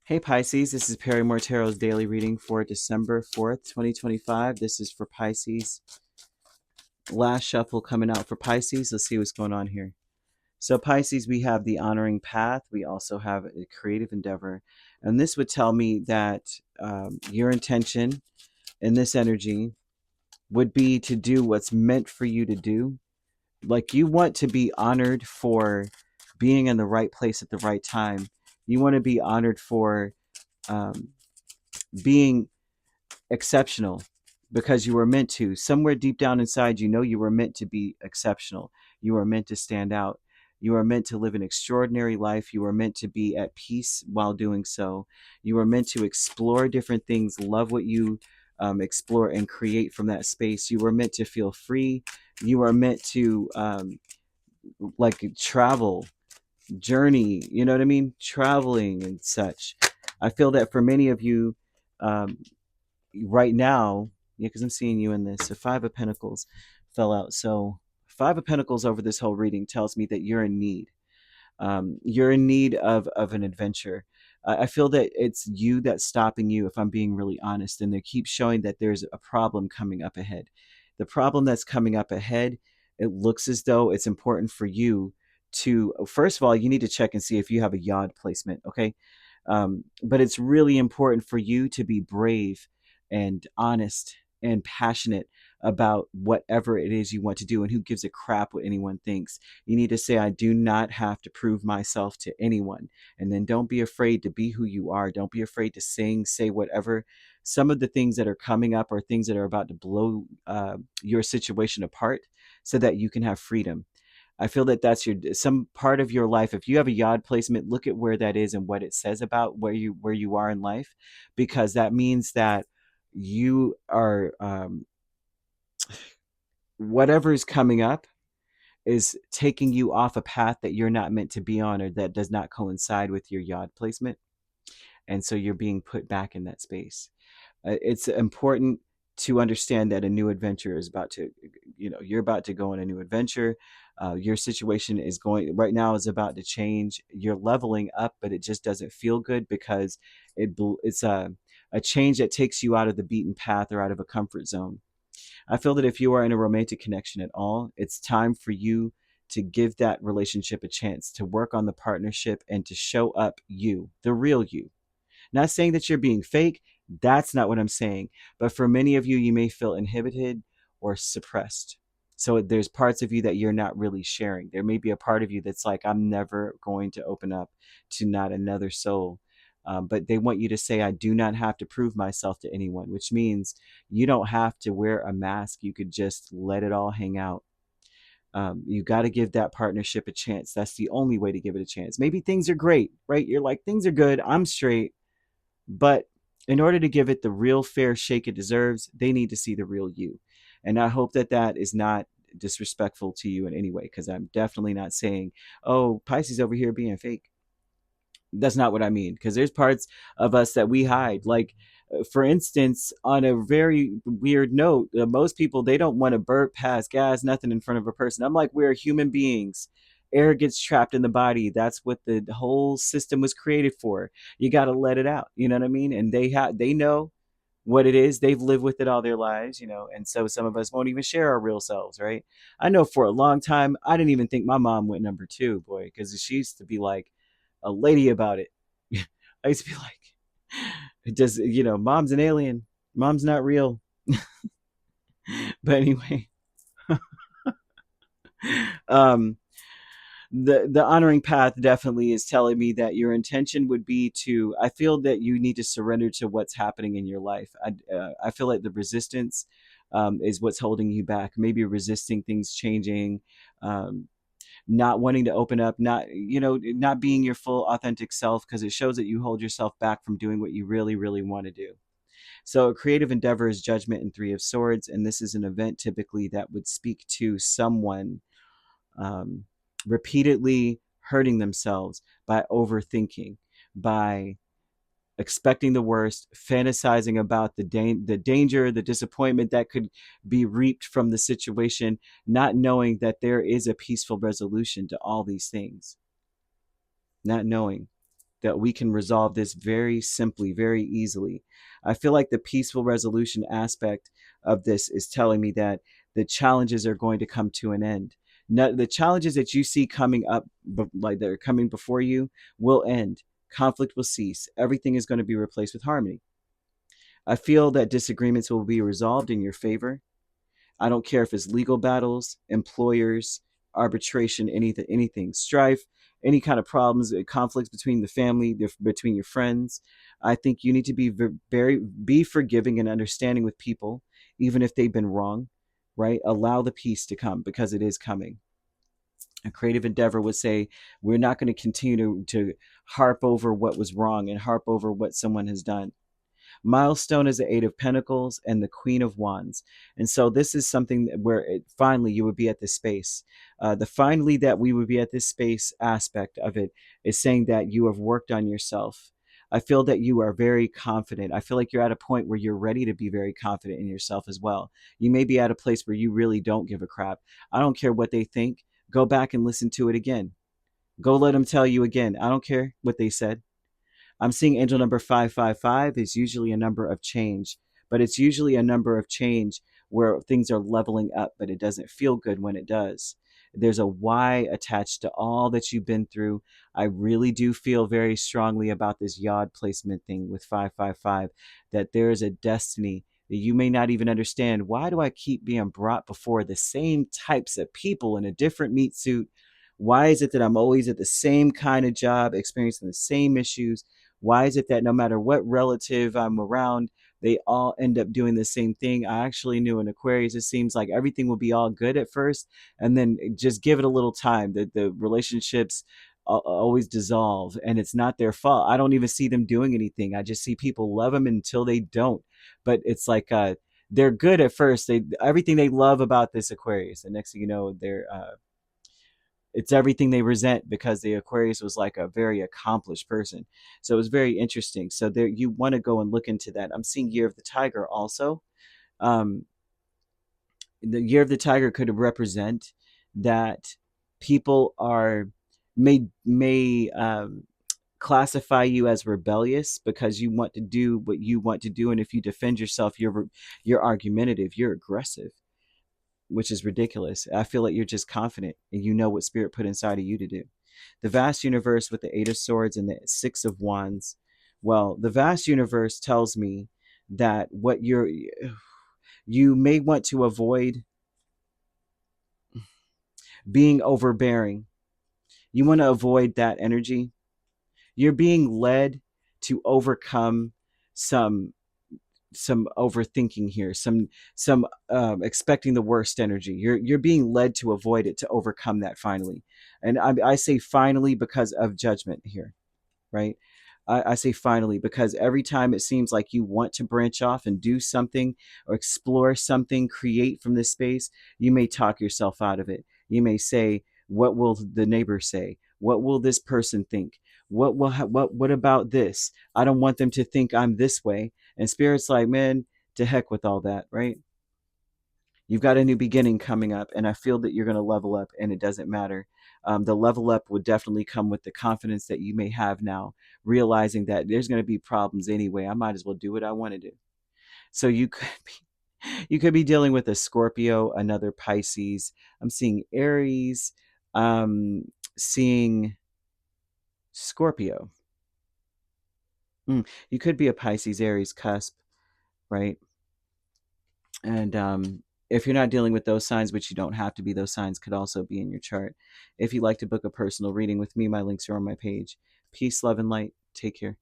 Hey Pisces, this is Perrymore Tarot's daily reading for December 4th, 2025. This is for Pisces. Last shuffle coming out for Pisces. Let's see what's going on here. So Pisces, we have the honoring path. We also have a creative endeavor. And this would tell me that your intention in this energy would be to do what's meant for you to do. Like you want to be honored for being in the right place at the right time. You want to be honored for um, being exceptional because you were meant to. Somewhere deep down inside, you know you were meant to be exceptional. You were meant to stand out. You are meant to live an extraordinary life. You are meant to be at peace while doing so. You are meant to explore different things, love what you explore and create from that space. You were meant to feel free. You are meant to like travel, journey, you know what I mean? Traveling and such. I feel that for many of you, um, right now, yeah, because I'm seeing you in this. So Five of Pentacles fell out. So Five of Pentacles over this whole reading tells me that you're in need. You're in need of an adventure. I feel that it's you that's stopping you, if I'm being really honest. And they keep showing that there's a problem coming up ahead. The problem that's coming up ahead, it looks as though it's important for you to, first of all, you need to check and see if you have a yod placement, okay? But it's really important for you to be brave and honest and passionate about whatever it is you want to do, and who gives a crap what anyone thinks. You need to say, I do not have to prove myself to anyone. And then don't be afraid to be who you are. Don't be afraid to sing, say whatever. Some of the things that are coming up are things that are about to blow your situation apart so that you can have freedom. I feel that that's some part of your life. If you have a yod placement, look at where that is and what it says about where you are in life, because that means that you are whatever is coming up is taking you off a path that you're not meant to be on, or that does not coincide with your yod placement, and so you're being put back in that space. It's important to understand that a new adventure is about to, you're about to go on a new adventure. Your situation is going right now is about to change. You're leveling up, but it just doesn't feel good because it's a change that takes you out of the beaten path or out of a comfort zone. I feel that if you are in a romantic connection at all, it's time for you to give that relationship a chance, to work on the partnership and to show up you, the real you. Not saying that you're being fake. That's not what I'm saying. But for many of you, you may feel inhibited or suppressed. So there's parts of you that you're not really sharing. There may be a part of you that's like, I'm never going to open up to not another soul. But they want you to say, I do not have to prove myself to anyone, which means you don't have to wear a mask. You could just let it all hang out. You got to give that partnership a chance. That's the only way to give it a chance. Maybe things are great, right? You're like, things are good. I'm straight. But in order to give it the real fair shake it deserves, they need to see the real you. And I hope that that is not disrespectful to you in any way, because I'm definitely not saying, oh, Pisces over here being fake. That's not what I mean, because there's parts of us that we hide. Like, for instance, on a very weird note, most people, they don't want to burp, pass gas, nothing in front of a person. I'm like, we're human beings. Air gets trapped in the body. That's what the whole system was created for. You got to let it out. You know what I mean? And they know what it is. They've lived with it all their lives, and so some of us won't even share our real selves, right? I know for a long time, I didn't even think my mom went number two, boy, because she used to be like a lady about it. I used to be like, it does, mom's an alien. Mom's not real. But anyway, um, the honoring path definitely is telling me that your intention would be to, I feel that you need to surrender to what's happening in your life. I feel like the resistance is what's holding you back. Maybe resisting things changing, um, not wanting to open up, not being your full authentic self, because it shows that you hold yourself back from doing what you really, really want to do. So a creative endeavor is judgment and Three of Swords, and this is an event typically that would speak to someone um, repeatedly hurting themselves by overthinking, by expecting the worst, fantasizing about the danger, the disappointment that could be reaped from the situation, not knowing that there is a peaceful resolution to all these things. Not knowing. that we can resolve this very simply, very easily. I feel like the peaceful resolution aspect of this is telling me that the challenges are going to come to an end. Now, the challenges that you see coming up, like that are coming before you, will end. Conflict will cease. Everything is going to be replaced with harmony. I feel that disagreements will be resolved in your favor. I don't care if it's legal battles, employers, arbitration, anything, strife, any kind of problems, conflicts between the family, between your friends. I think you need to be forgiving and understanding with people, even if they've been wrong, right? Allow the peace to come because it is coming. A creative endeavor would say we're not going to continue to harp over what was wrong and harp over what someone has done. Milestone is the Eight of Pentacles and the Queen of Wands. And so this is something where finally you would be at this space. The finally that we would be at this space aspect of it is saying that you have worked on yourself. I feel that you are very confident. I feel like you're at a point where you're ready to be very confident in yourself as well. You may be at a place where you really don't give a crap. I don't care what they think. Go back and listen to it again. Go let them tell you again. I don't care what they said. I'm seeing angel number 555 is usually a number of change, but it's usually a number of change where things are leveling up, but it doesn't feel good when it does. There's a Y attached to all that you've been through. I really do feel very strongly about this yod placement thing with 555, that there is a destiny that you may not even understand. Why do I keep being brought before the same types of people in a different meat suit? Why is it that I'm always at the same kind of job, experiencing the same issues? Why is it that no matter what relative I'm around, they all end up doing the same thing? I actually knew in Aquarius, it seems like everything will be all good at first, and then just give it a little time. The relationships always dissolve, and it's not their fault. I don't even see them doing anything. I just see people love them until they don't. But it's like they're good at first. Everything they love about this Aquarius, and next thing you know, they're it's everything they resent because the Aquarius was like a very accomplished person. So it was very interesting. So there, you want to go and look into that. I'm seeing Year of the Tiger also. Um, the Year of the Tiger could represent that people are may classify you as rebellious because you want to do what you want to do, and if you defend yourself, you're argumentative, you're aggressive, which is ridiculous. I feel like you're just confident and you know what spirit put inside of you to do. The vast universe with the Eight of Swords and the Six of Wands. Well, the vast universe tells me that you may want to avoid being overbearing. You want to avoid that energy. You're being led to overcome some overthinking here, some expecting the worst energy. You're being led to avoid it, to overcome that finally. And I say finally because of judgment here, right? I say finally because every time it seems like you want to branch off and do something or explore something, create from this space, you may talk yourself out of it. You may say, what will the neighbor say? What will this person think? What about this? I don't want them to think I'm this way. And spirit's like, man, to heck with all that, right? You've got a new beginning coming up, and I feel that you're going to level up, and it doesn't matter. The level up would definitely come with the confidence that you may have now, realizing that there's going to be problems anyway. I might as well do what I want to do. So you could be dealing with a Scorpio, another Pisces. I'm seeing Aries, seeing Scorpio. You could be a Pisces Aries cusp, right? And if you're not dealing with those signs, which you don't have to be, those signs could also be in your chart. If you'd like to book a personal reading with me, my links are on my page. Peace, love, and light. Take care.